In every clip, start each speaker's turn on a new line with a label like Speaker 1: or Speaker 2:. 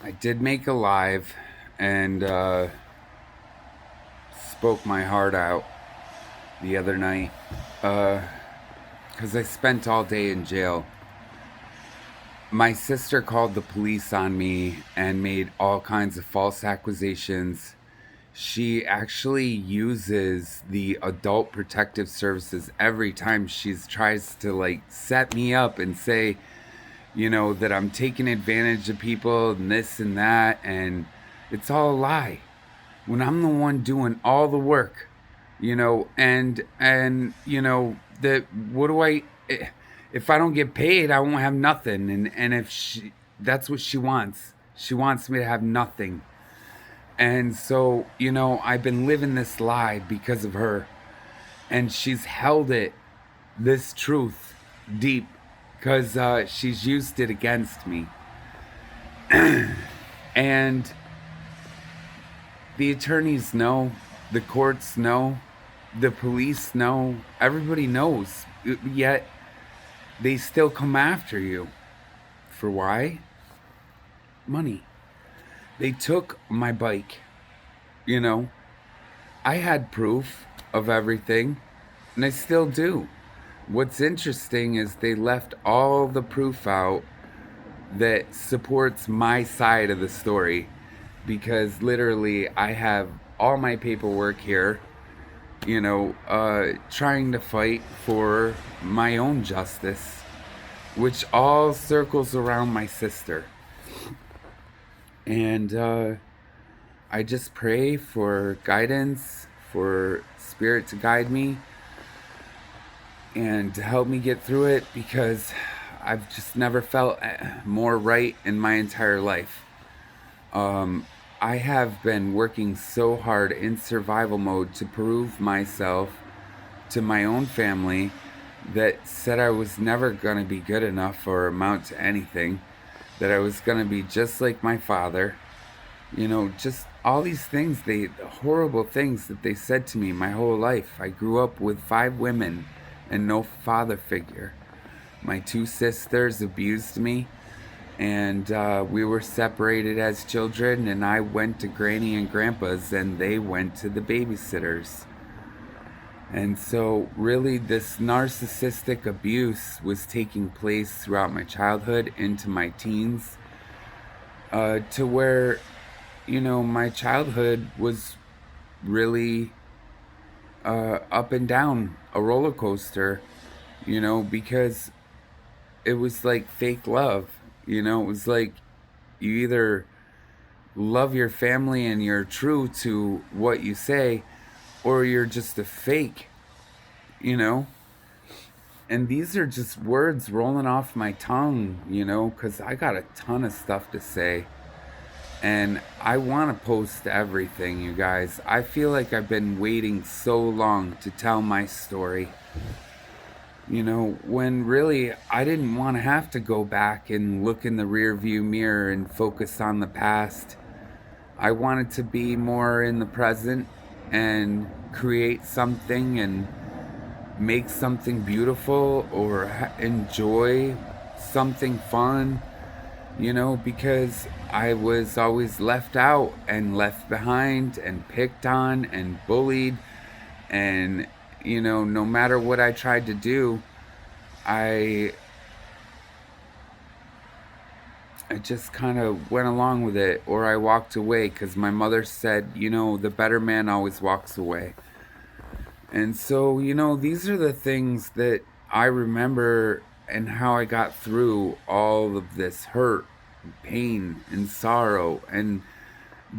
Speaker 1: I did make a live and spoke my heart out the other night because I spent all day in jail. My sister called the police on me and made all kinds of false accusations. She actually uses the adult protective services every time she tries to like set me up and say, that I'm taking advantage of people and this and that, and it's all a lie. When I'm the one doing all the work, and that what do I if I don't get paid, I won't have nothing, and if she that's what she wants. She wants me to have nothing. And so, I've been living this lie because of her, and she's held it, this truth, deep because she's used it against me. And the attorneys know, the courts know, the police know, everybody knows. Yet they still come after you. For why? Money. They took my bike. You know, I had proof of everything, and I still do. What's interesting is they left all the proof out that supports my side of the story because literally I have all my paperwork here, trying to fight for my own justice, which all circles around my sister. And I just pray for guidance, for spirit to guide me and to help me get through it because I've just never felt more right in my entire life. I have been working so hard in survival mode to prove myself to my own family that said I was never going to be good enough or amount to anything, that I was going to be just like my father. Just all these things, horrible things that they said to me my whole life. I grew up with 5 women and no father figure. My 2 sisters abused me, and we were separated as children, and I went to Granny and Grandpa's, and they went to the babysitters. And so, really, this narcissistic abuse was taking place throughout my childhood into my teens, to where, my childhood was really up and down, a roller coaster, because it was like fake love. It was like you either love your family and you're true to what you say, or you're just a fake, you know? And these are just words rolling off my tongue, because I got a ton of stuff to say. And I want to post everything, you guys. I feel like I've been waiting so long to tell my story. When really I didn't want to have to go back and look in the rear view mirror and focus on the past. I wanted to be more in the present and create something and make something beautiful or enjoy something fun, because I was always left out and left behind and picked on and bullied. And, no matter what I tried to do, I I just kind of went along with it, or I walked away because my mother said, the better man always walks away. And so, these are the things that I remember and how I got through all of this hurt, and pain, and sorrow, and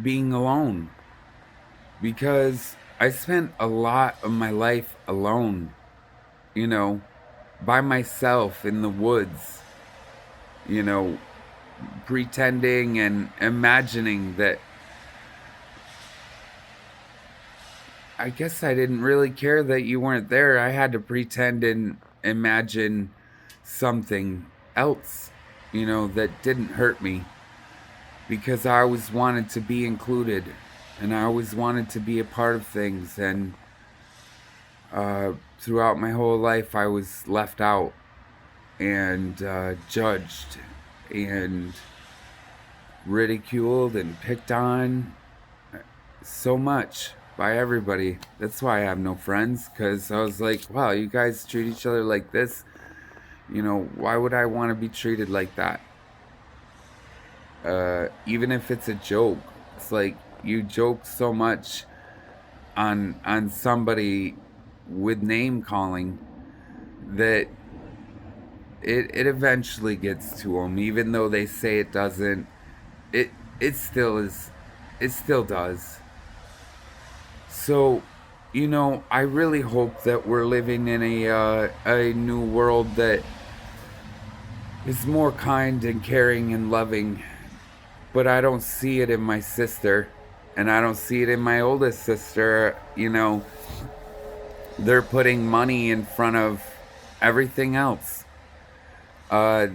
Speaker 1: being alone. Because I spent a lot of my life alone, you know, by myself in the woods, you know, pretending and imagining that I guess I didn't really care that you weren't there. I had to pretend and imagine something else, that didn't hurt me because I always wanted to be included and I always wanted to be a part of things. And throughout my whole life, I was left out and judged and ridiculed and picked on so much by everybody. That's why I have no friends, because I was like, wow, you guys treat each other like this. Why would I want to be treated like that? Even if it's a joke, it's like you joke so much on somebody with name calling that it eventually gets to them, even though they say it doesn't. It it still is. It still does. So, I really hope that we're living in a new world that is more kind and caring and loving. But I don't see it in my sister, and I don't see it in my oldest sister. They're putting money in front of everything else. Uh,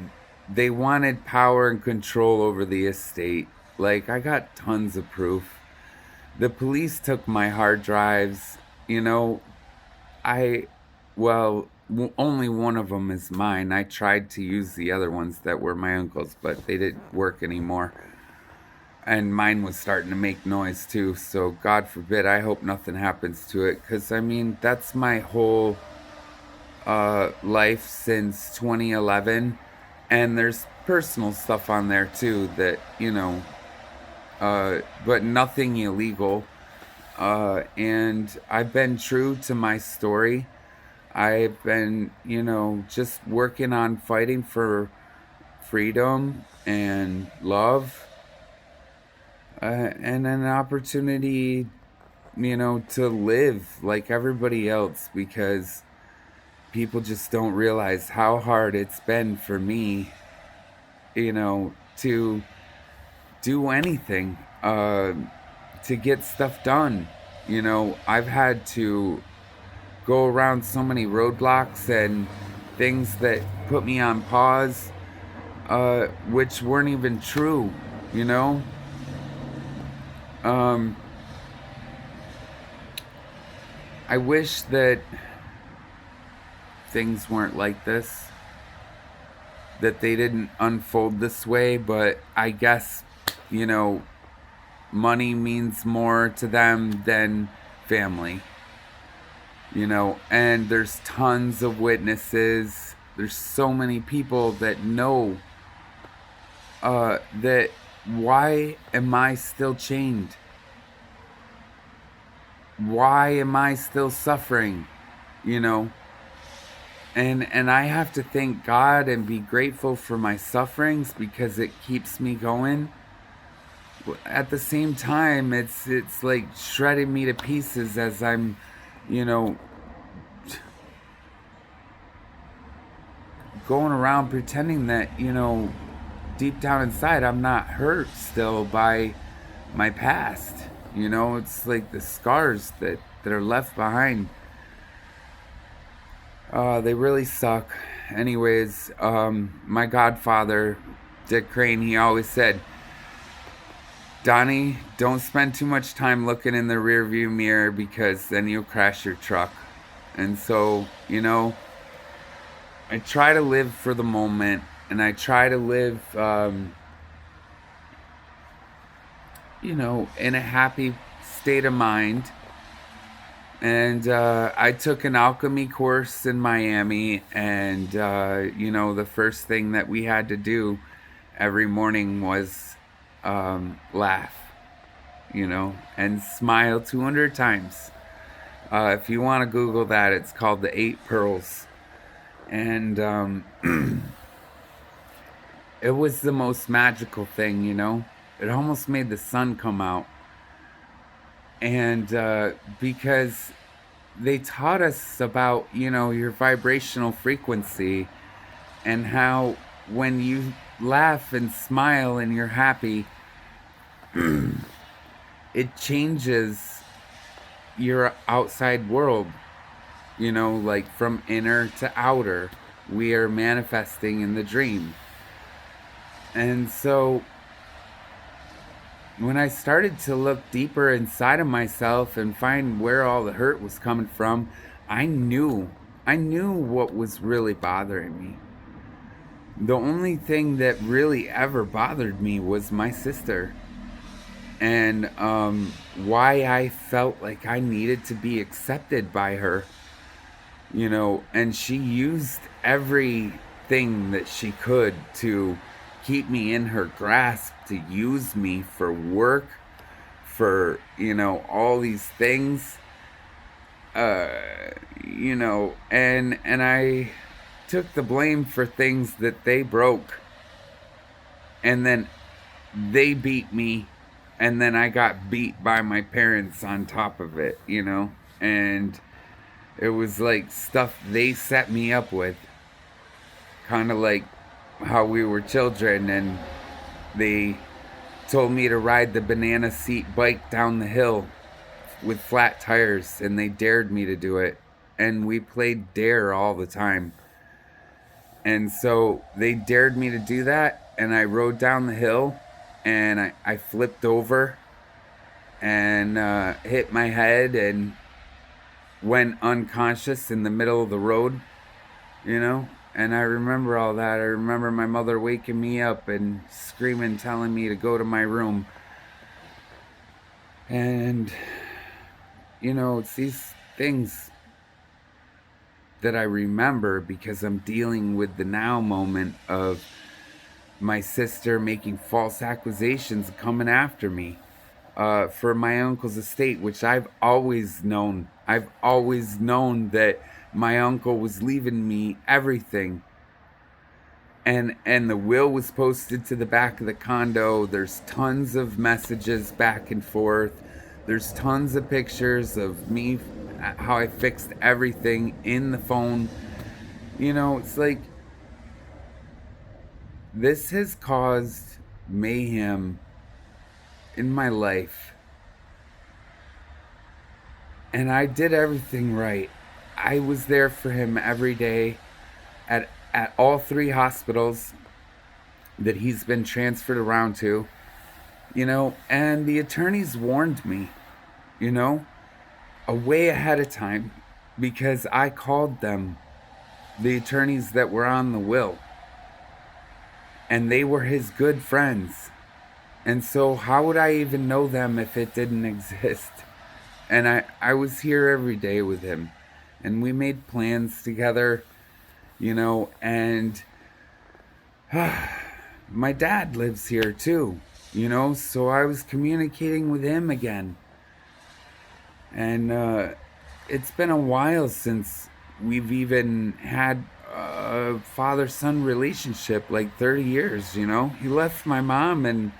Speaker 1: they wanted power and control over the estate. Like, I got tons of proof. The police took my hard drives. You know, I, well, only one of them is mine. I tried to use the other ones that were my uncle's, but they didn't work anymore. And mine was starting to make noise too. So, God forbid, I hope nothing happens to it. Because, I mean, that's my whole life since 2011. And there's personal stuff on there too that, but nothing illegal. And I've been true to my story. I've been, just working on fighting for freedom and love, and an opportunity, to live like everybody else, because people just don't realize how hard it's been for me, to do anything, to get stuff done. I've had to go around so many roadblocks and things that put me on pause, which weren't even true, you know? Um, I wish that things weren't like this, that they didn't unfold this way, but I guess, money means more to them than family, and there's tons of witnesses. There's so many people that know, that why am I still chained? Why am I still suffering? And I have to thank God and be grateful for my sufferings, because it keeps me going. At the same time, it's like shredding me to pieces as I'm, you know, going around pretending that, deep down inside I'm not hurt still by my past. It's like the scars that are left behind. They really suck. Anyways, my godfather, Dick Crane, he always said, Donny, don't spend too much time looking in the rearview mirror, because then you'll crash your truck. And so, I try to live for the moment, and I try to live, in a happy state of mind. And I took an alchemy course in Miami, and, the first thing that we had to do every morning was laugh, and smile 200 times. If you want to Google that, it's called the 8 Pearls. And it was the most magical thing, It almost made the sun come out. And because they taught us about, your vibrational frequency, and how when you laugh and smile and you're happy, it changes your outside world, like from inner to outer. We are manifesting in the dream. And so when I started to look deeper inside of myself and find where all the hurt was coming from, I knew what was really bothering me. The only thing that really ever bothered me was my sister, and why I felt like I needed to be accepted by her, and she used everything that she could to keep me in her grasp, to use me for work, for, all these things, uh, and I took the blame for things that they broke, and then they beat me, and then I got beat by my parents on top of it, and it was like stuff they set me up with, kind of like how we were children, and they told me to ride the banana seat bike down the hill with flat tires, and they dared me to do it, and we played dare all the time. And so they dared me to do that, and I rode down the hill, and I flipped over and hit my head and went unconscious in the middle of the road, you know? And I remember all that. I remember my mother waking me up and screaming, telling me to go to my room. And, it's these things that I remember because I'm dealing with the now moment of my sister making false accusations coming after me for my uncle's estate, which I've always known. I've always known that my uncle was leaving me everything. And the will was posted to the back of the condo. There's tons of messages back and forth. There's tons of pictures of me, how I fixed everything in the phone. It's like this has caused mayhem in my life. And I did everything right. I was there for him every day at all three hospitals that he's been transferred around to, and the attorneys warned me, a way ahead of time, because I called them, the attorneys that were on the will, and they were his good friends. And so how would I even know them if it didn't exist? And I was here every day with him, and we made plans together, and my dad lives here too, so I was communicating with him again. And it's been a while since we've even had a father-son relationship, like 30 years, He left my mom, and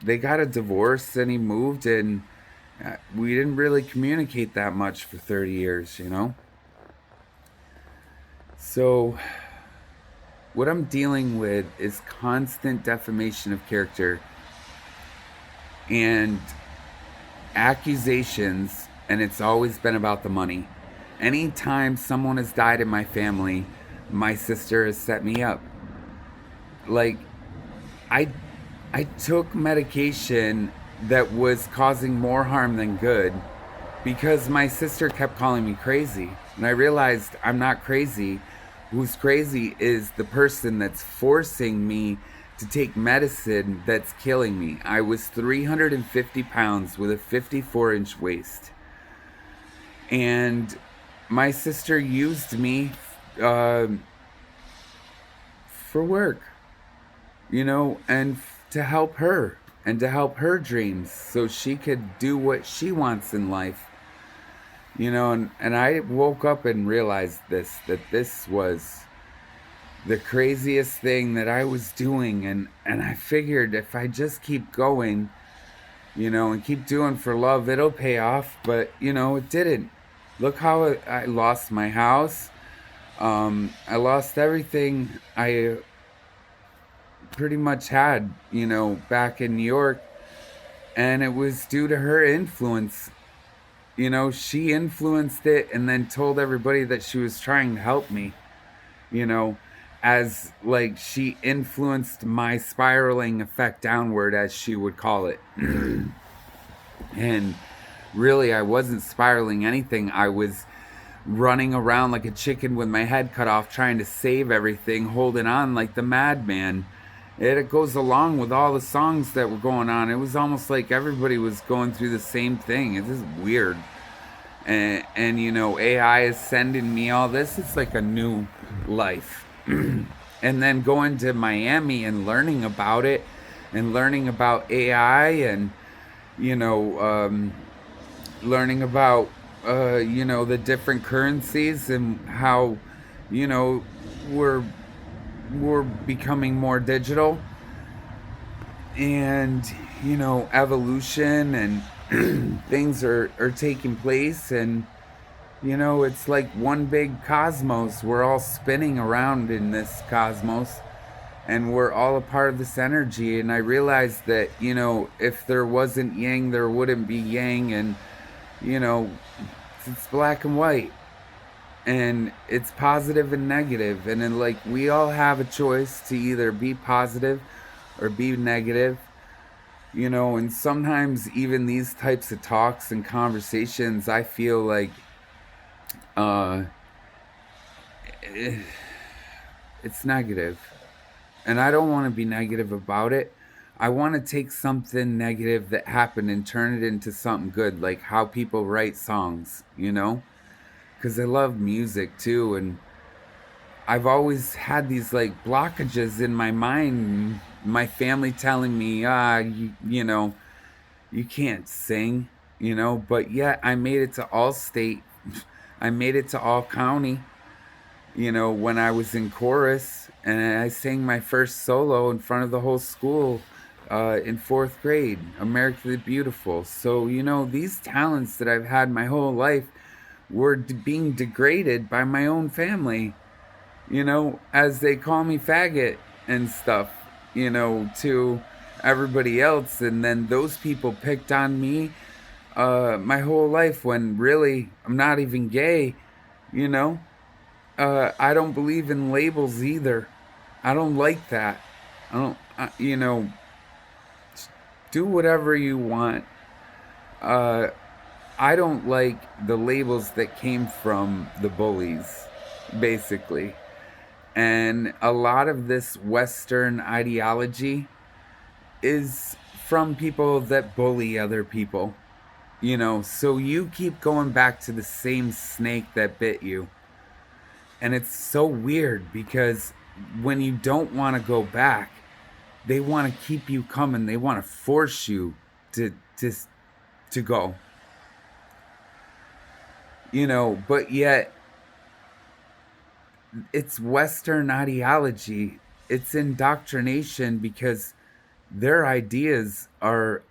Speaker 1: they got a divorce, and he moved, and we didn't really communicate that much for 30 years, So what I'm dealing with is constant defamation of character and accusations, and it's always been about the money. Anytime someone has died in my family, my sister has set me up. Like, I I took medication that was causing more harm than good because my sister kept calling me crazy. And I realized I'm not crazy. Who's crazy is the person that's forcing me to take medicine that's killing me. I was 350 pounds with a 54-inch waist. And my sister used me for work, and to help her and to help her dreams so she could do what she wants in life. And I woke up and realized that this was the craziest thing that I was doing, and I figured if I just keep going, and keep doing for love, it'll pay off. But it didn't. Look how I lost my house. I lost everything I pretty much had, back in New York, and it was due to her influence. She influenced it and then told everybody that she was trying to help me, you know, as like she influenced my spiraling effect downward, as she would call it. And really, I wasn't spiraling anything. I was running around like a chicken with my head cut off, trying to save everything, holding on like the madman. It goes along with all the songs that were going on. It was almost like everybody was going through the same thing. It's just weird. And you know, AI is sending me all this. It's like a new life. And then going to Miami and learning about it and learning about AI and, you know, learning about, you know, the different currencies and how, you know, we're, we're becoming more digital and, you know, evolution and things are taking place. And you know, it's like one big cosmos. We're all spinning around in this cosmos and we're all a part of this energy. And I realized that, you know, if there wasn't yang, there wouldn't be yang. And, you know, it's black and white. And it's positive and negative. And then, like, we all have a choice to either be positive or be negative. You know, and sometimes even these types of talks and conversations, I feel like uh, it's negative. And I don't want to be negative about it. I want to take something negative that happened and turn it into something good, like how people write songs, you know? Because I love music too. And I've always had these like blockages in my mind. My family telling me, you know, you can't sing, you know? But yet I made it to all state. I made it to all county, you know, when I was in chorus, and I sang my first solo in front of the whole school in fourth grade, America the Beautiful. So, you know, these talents that I've had my whole life were being degraded by my own family, you know, as they call me faggot and stuff, you know, to everybody else. And then those people picked on me my whole life when really I'm not even gay, you know? I don't believe in labels either. I don't like that. I don't, you know, do whatever you want. Uh, I don't like the labels that came from the bullies, basically. And a lot of this Western ideology is from people that bully other people, you know, so you keep going back to the same snake that bit you. And it's so weird because when you don't want to go back, they want to keep you coming. They want to force you to to to go. You know, but yet it's Western ideology. It's indoctrination because their ideas are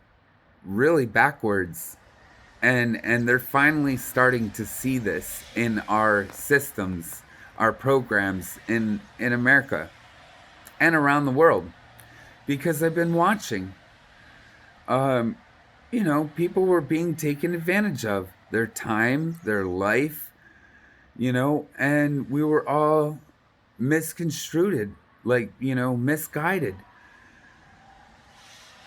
Speaker 1: really backwards. And they're finally starting to see this in our systems, our programs in America and around the world because I've been watching. Um, you know, people were being taken advantage of, their time, their life, you know, and we were all misconstrued, like, you know, misguided.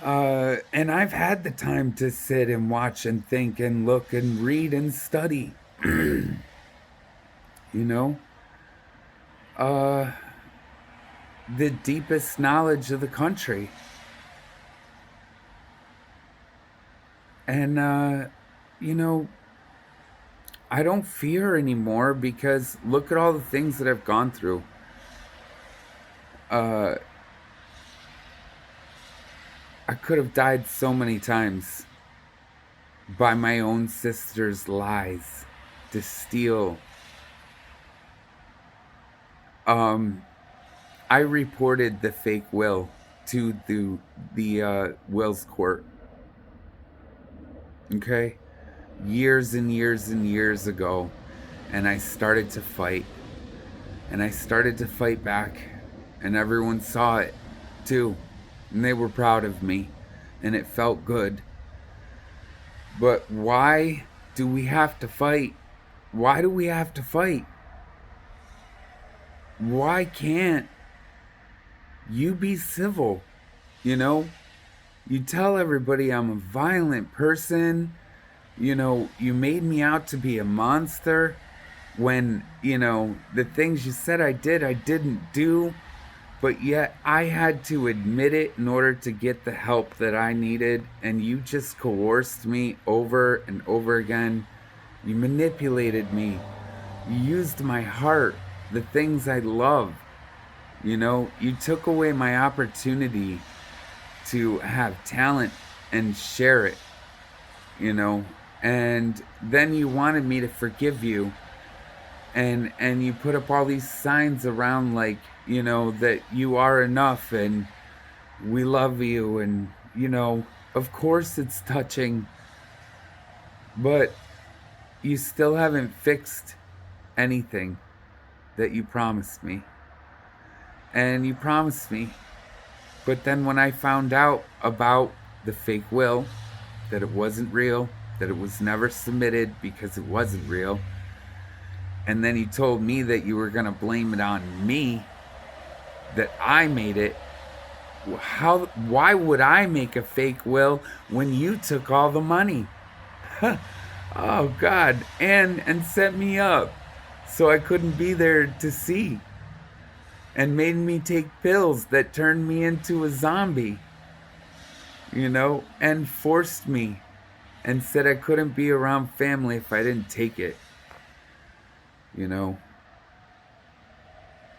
Speaker 1: And I've had the time to sit and watch and think and look and read and study, you know, uh, the deepest knowledge of the country. And, you know, I don't fear anymore because look at all the things that I've gone through. Uh, I could have died so many times by my own sister's lies to steal. Um, I reported the fake will to the wills court. Okay, years and years and years ago, and I started to fight, and I started to fight back, and everyone saw it too, and they were proud of me, and it felt good. But why do we have to fight? Why do we have to fight? Why can't you be civil? You know, you tell everybody I'm a violent person. You know, you made me out to be a monster. when, the things you said I did, I didn't do, but yet I had to admit it in order to get the help that I needed, and you just coerced me over and over again. You manipulated me. You used my heart, the things I love. You took away my opportunity to have talent and share it, and then you wanted me to forgive you, and you put up all these signs around, like, that you are enough and we love you, and of course it's touching, but you still haven't fixed anything that you promised me. And you promised me, but then when I found out about the fake will, that it wasn't real, that it was never submitted because it wasn't real, and then you told me that you were going to blame it on me, that I made it. Why would I make a fake will when you took all the money? Oh God, and set me up so I couldn't be there to see, and made me take pills that turned me into a zombie, and forced me and said I couldn't be around family if I didn't take it.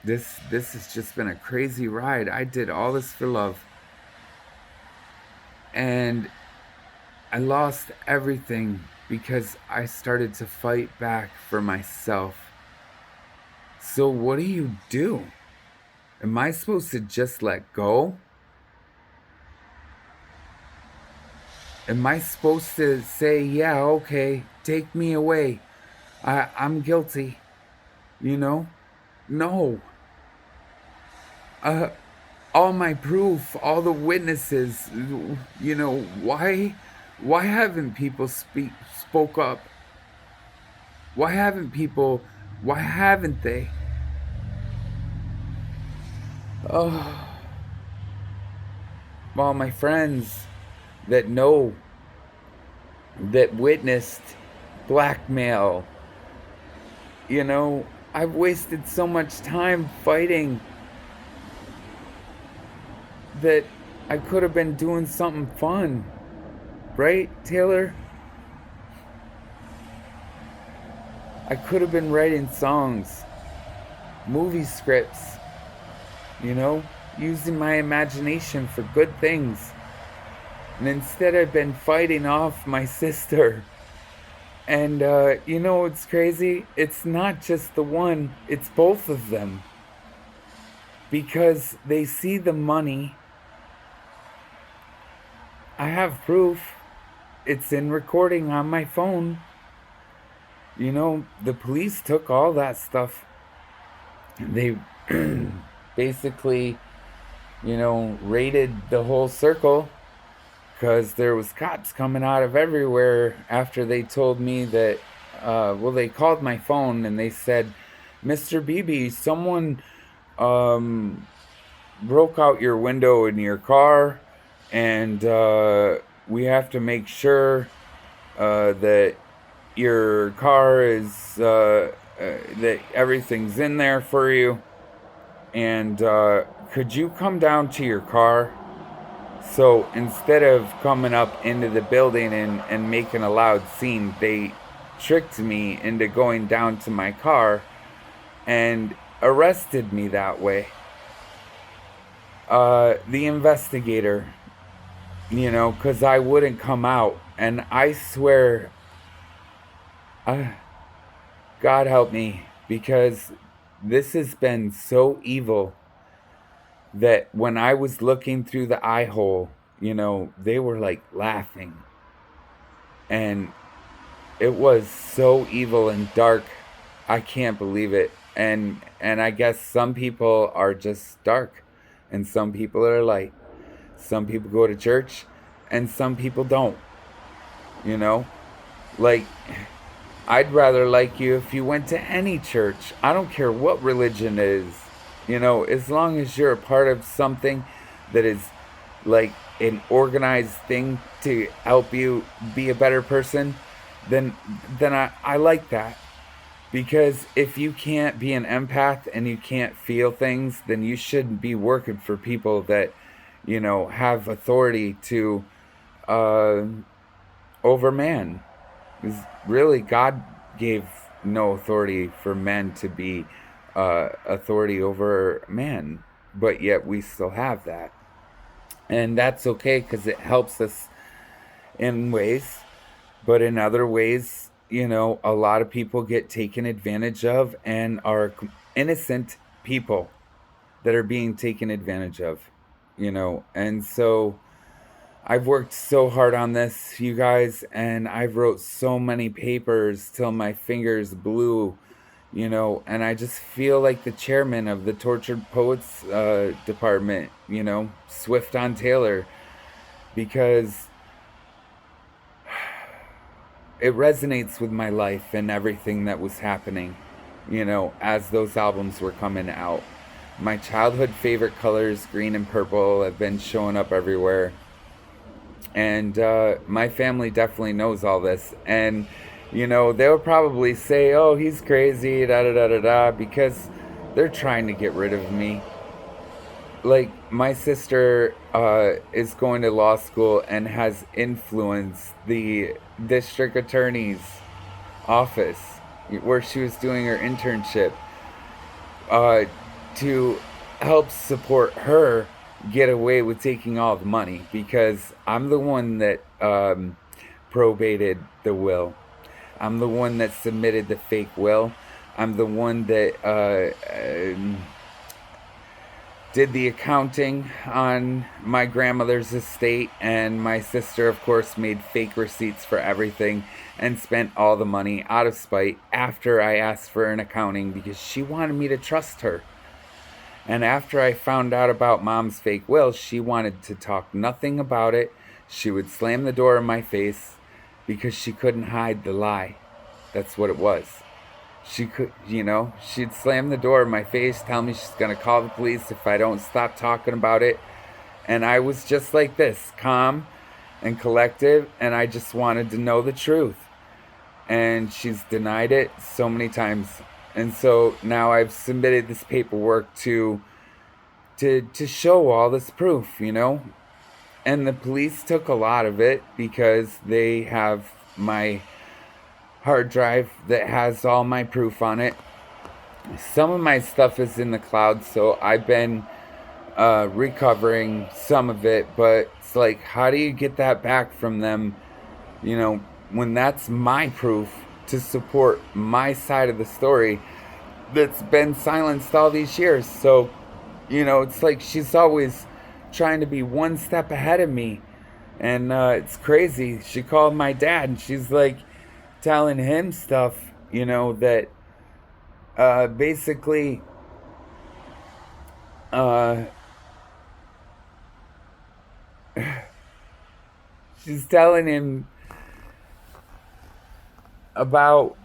Speaker 1: This has just been a crazy ride. I did all this for love, and I lost everything because I started to fight back for myself. So what do you do? Am I supposed to just let go? Am I supposed to say, yeah, okay, take me away, I'm guilty, No. All my proof, all the witnesses, why haven't people spoke up? Why haven't they? Oh, all my friends that know, that witnessed blackmail. I've wasted so much time fighting that I could have been doing something fun. Right, Taylor? I could have been writing songs, movie scripts, using my imagination for good things. And instead I've been fighting off my sister. And what's crazy? It's not just the one, it's both of them. Because they see the money. I have proof. It's in recording on my phone. The police took all that stuff. They basically, raided the whole circle, because there was cops coming out of everywhere after they told me that, they called my phone and they said, Mr. Beebe, someone broke out your window in your car, and we have to make sure that your car is, that everything's in there for you, and could you come down to your car? So instead of coming up into the building and making a loud scene, they tricked me into going down to my car and arrested me that way. The investigator, because I wouldn't come out. And I swear, God help me, because this has been so evil that when I was looking through the eye hole, they were like laughing. And it was so evil and dark. I can't believe it. And I guess some people are just dark and some people are light. Some people go to church and some people don't. Like, I'd rather like you if you went to any church. I don't care what religion it is. As long as you're a part of something that is like an organized thing to help you be a better person, then I like that. Because if you can't be an empath and you can't feel things, then you shouldn't be working for people that, have authority to uh, over man. Because really, God gave no authority for men to be authority over man, but yet we still have that. And that's okay because it helps us in ways, but in other ways, a lot of people get taken advantage of and are innocent people that are being taken advantage of, and so I've worked so hard on this, you guys, and I've wrote so many papers till my fingers blue, and I just feel like the chairman of the tortured poets department, Swift on Taylor, because it resonates with my life and everything that was happening, as those albums were coming out. My childhood favorite colors, green and purple, have been showing up everywhere. And my family definitely knows all this. And, they'll probably say, oh, he's crazy, da da da da da, because they're trying to get rid of me. Like, my sister is going to law school and has influenced the district attorney's office where she was doing her internship uh, to help support her get away with taking all the money, because I'm the one that probated the will. I'm the one that submitted the fake will. I'm the one that did the accounting on my grandmother's estate, and my sister, of course, made fake receipts for everything and spent all the money out of spite after I asked for an accounting because she wanted me to trust her. And after I found out about mom's fake will, she wanted to talk nothing about it. She would slam the door in my face because she couldn't hide the lie. That's what it was. She could, she'd slam the door in my face, tell me she's going to call the police if I don't stop talking about it. And I was just like this, calm and collective, and I just wanted to know the truth. And she's denied it so many times. And so now I've submitted this paperwork to show all this proof, And the police took a lot of it because they have my hard drive that has all my proof on it. Some of my stuff is in the cloud, so I've been recovering some of it, but it's like, how do you get that back from them, when that's my proof to support my side of the story that's been silenced all these years? So, it's like she's always trying to be one step ahead of me, and it's crazy. She called my dad, and she's like telling him stuff, that basically she's telling him about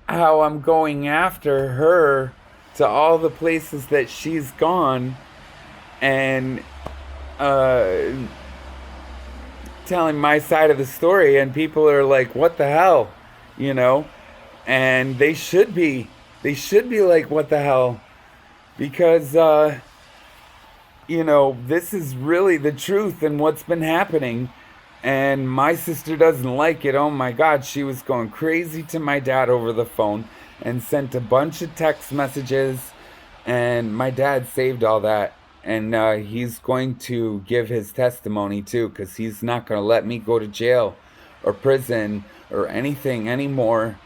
Speaker 1: how I'm going after her to all the places that she's gone, and telling my side of the story, and people are like, what the hell, and they should be like, what the hell, because this is really the truth and what's been happening. And my sister doesn't like it. Oh my God, she was going crazy to my dad over the phone and sent a bunch of text messages, and my dad saved all that. And he's going to give his testimony too, because he's not going to let me go to jail or prison or anything anymore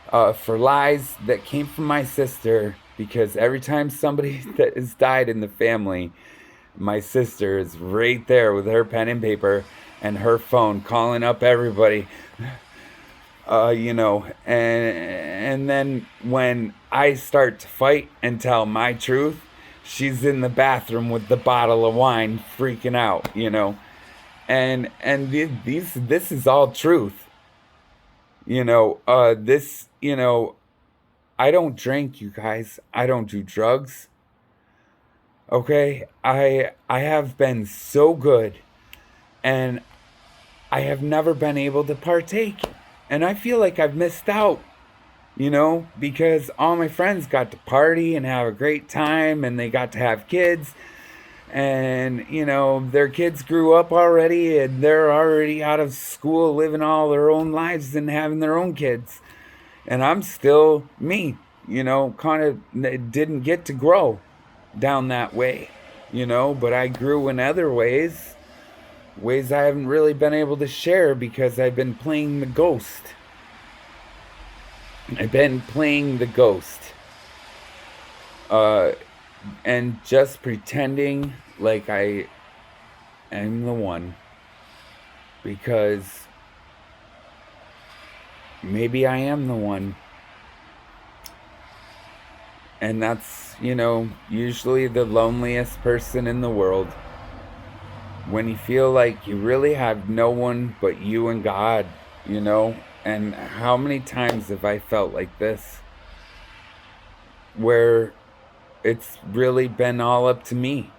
Speaker 1: for lies that came from my sister. Because every time somebody that has died in the family, my sister is right there with her pen and paper and her phone calling up everybody, and then when I start to fight and tell my truth, she's in the bathroom with the bottle of wine freaking out, and this is all truth, I don't drink, you guys. I don't do drugs. Okay? I have been so good, and I have never been able to partake, and I feel like I've missed out, because all my friends got to party and have a great time and they got to have kids. And, their kids grew up already and they're already out of school living all their own lives and having their own kids. And I'm still me, kind of didn't get to grow down that way, but I grew in other ways I haven't really been able to share because I've been playing the ghost. I've been playing the ghost. Uh, and just pretending like I am the one because maybe I am the one. And that's, usually the loneliest person in the world. When you feel like you really have no one but you and God, And how many times have I felt like this? Where it's really been all up to me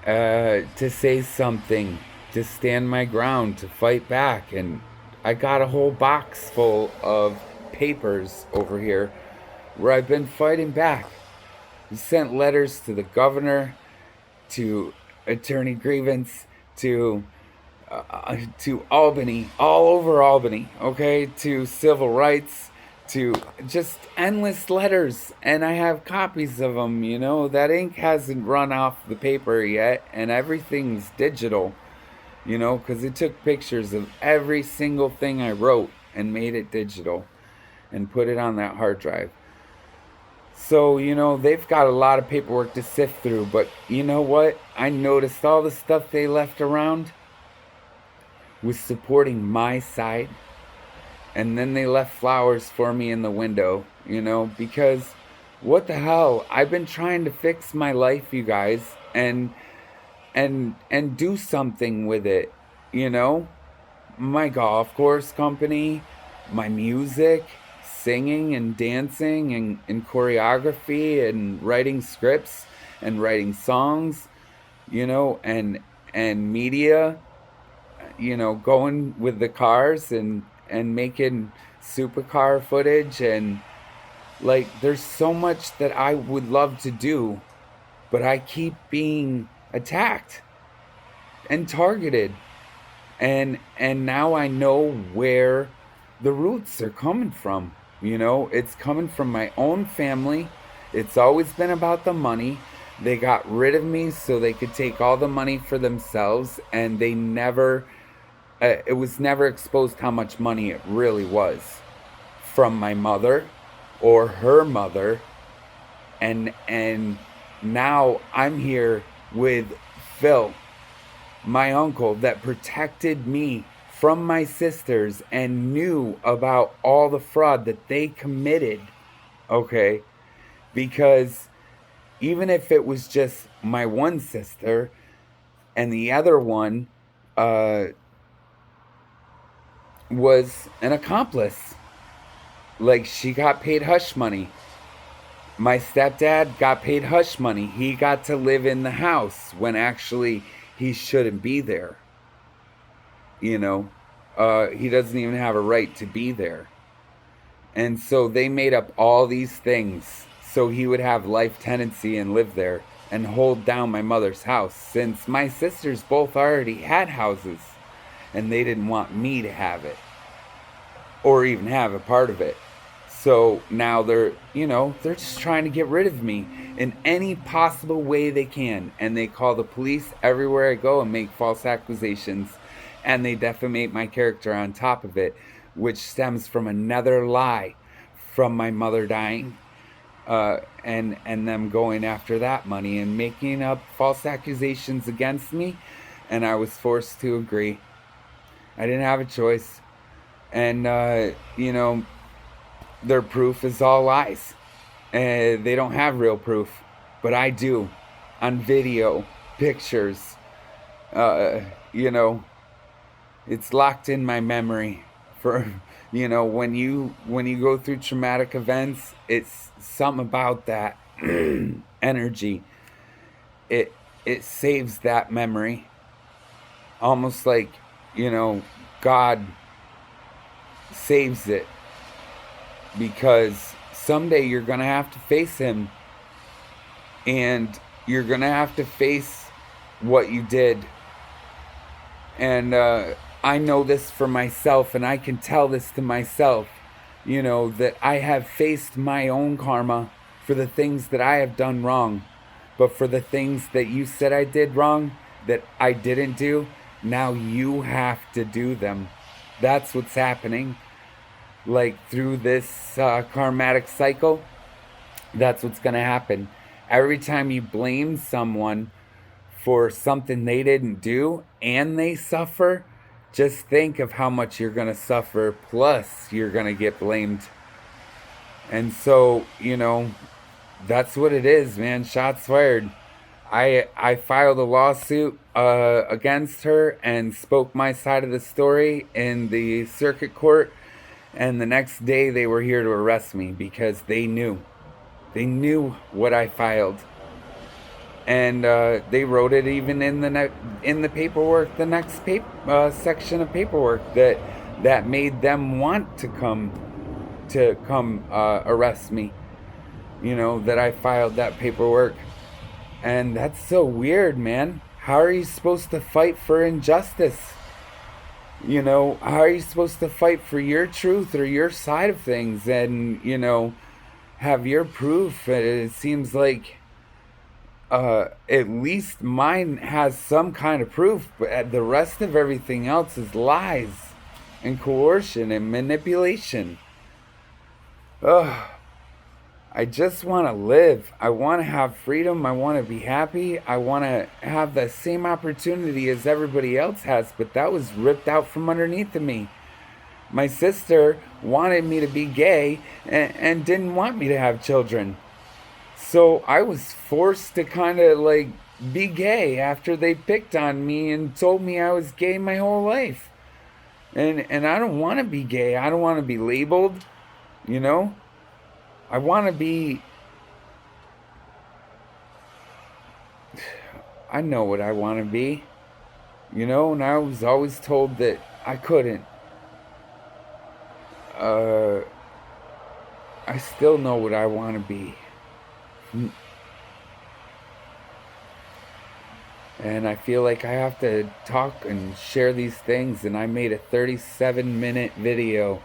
Speaker 1: to say something, to stand my ground, to fight back. And I got a whole box full of papers over here where I've been fighting back. We sent letters to the governor, to attorney grievance, to Albany, all over Albany, okay, to civil rights, to just endless letters, and I have copies of them. That ink hasn't run off the paper yet, and everything's digital, because it took pictures of every single thing I wrote and made it digital and put it on that hard drive. So, they've got a lot of paperwork to sift through, but you know what? I noticed all the stuff they left around was supporting my side. And then they left flowers for me in the window, because what the hell? I've been trying to fix my life, you guys, and do something with it, My golf course company, my music, singing and dancing and choreography and writing scripts and writing songs, and media, going with the cars and making supercar footage, and like there's so much that I would love to do, but I keep being attacked and targeted, and now I know where the roots are coming from. It's coming from my own family. It's always been about the money. They got rid of me so they could take all the money for themselves, and they never it was never exposed how much money it really was from my mother or her mother. And now I'm here with Phil, my uncle, that protected me from my sisters and knew about all the fraud that they committed, okay? Because even if it was just my one sister and the other one was an accomplice, like she got paid hush money. My stepdad got paid hush money. He got to live in the house when actually he shouldn't be there. He doesn't even have a right to be there. And so they made up all these things so he would have life tenancy and live there and hold down my mother's house, since my sisters both already had houses and they didn't want me to have it or even have a part of it. So now they're just trying to get rid of me in any possible way they can. And they call the police everywhere I go and make false accusations. And they defamate my character on top of it, which stems from another lie from my mother dying. And them going after that money and making up false accusations against me. And I was forced to agree. I didn't have a choice. And, their proof is all lies. They don't have real proof, but I do, on video, pictures. It's locked in my memory. For when you go through traumatic events, it's something about that energy. It saves that memory, almost like God saves it, because someday you're going to have to face him, and you're going to have to face what you did. And I know this for myself, and I can tell this to myself, that I have faced my own karma for the things that I have done wrong. But for the things that you said I did wrong, that I didn't do, now you have to do them. That's what's happening. Like, through this karmatic cycle, that's what's going to happen. Every time you blame someone for something they didn't do and they suffer, just think of how much you're going to suffer, plus you're going to get blamed. And so, that's what it is, man. Shots fired. I filed a lawsuit against her and spoke my side of the story in the circuit court. And the next day they were here to arrest me because they knew. They knew what I filed. And they wrote it even in the paperwork, the next section of paperwork that made them want to come arrest me. That I filed that paperwork. And that's so weird, man. How are you supposed to fight for injustice? How are you supposed to fight for your truth or your side of things and, have your proof? It seems like at least mine has some kind of proof, but the rest of everything else is lies and coercion and manipulation. Ugh. I just want to live. I want to have freedom. I want to be happy. I want to have the same opportunity as everybody else has, but that was ripped out from underneath of me. My sister wanted me to be gay and didn't want me to have children. So I was forced to kind of like be gay after they picked on me and told me I was gay my whole life. And I don't want to be gay. I don't want to be labeled, I want to be... I know what I want to be, and I was always told that I couldn't. I still know what I want to be. And I feel like I have to talk and share these things, and I made a 37-minute video.